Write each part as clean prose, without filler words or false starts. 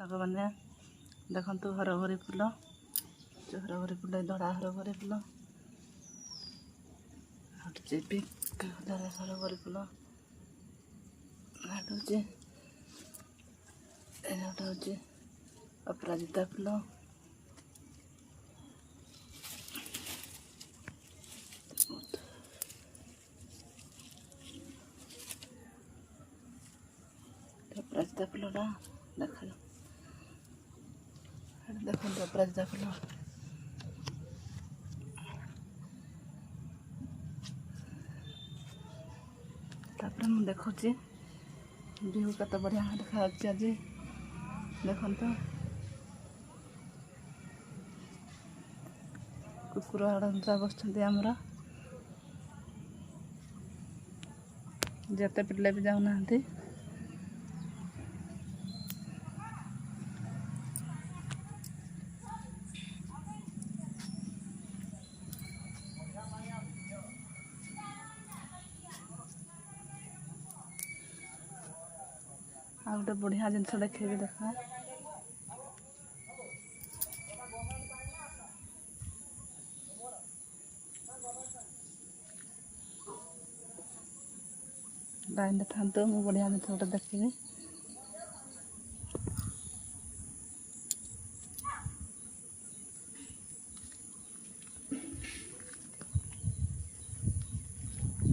साग मैंने देखु हरभरी फुल जो हरभरी फुल धड़ा हरभरी फुल पिंक कलर हरभरी फुल हूँ अपराजिता फुल अपराजिता फुलटा देखा देखो अपराजिता फुल तापर मुझे देखुची व्यू कत बढ़िया देखा आज देखो कुकुर आड़ा बस आमर जिते पिले भी जाऊना आ गोटे बढ़िया जिनस देखे देखा लाइन था मुझे बढ़िया जिन गोटे देखी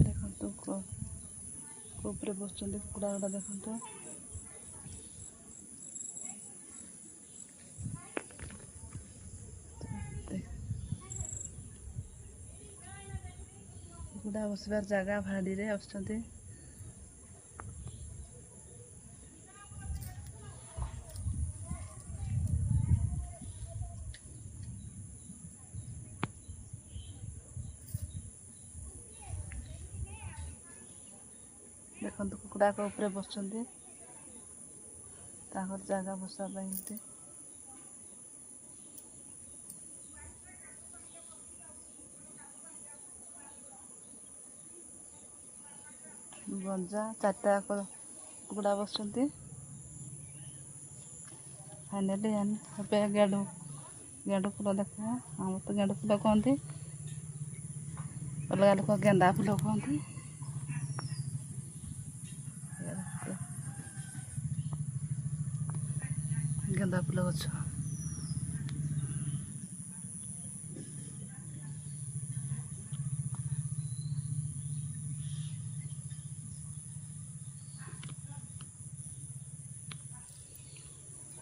देखो कोपरे बस कुकुड़ा गुड़ा देखो कुकुड़ा बसबार जगह भाड़ी रे आसुँच देखो कुकुड़ा को ऊपर बस जगह बसापी गंजा चार्टा कुकुड़ा बस फाइनाली गेंडू गेंडू फुल देखा आम तो गेंडू फुल कहते अलग लोग गेंदा फुल कहते गेंदा फुल गछ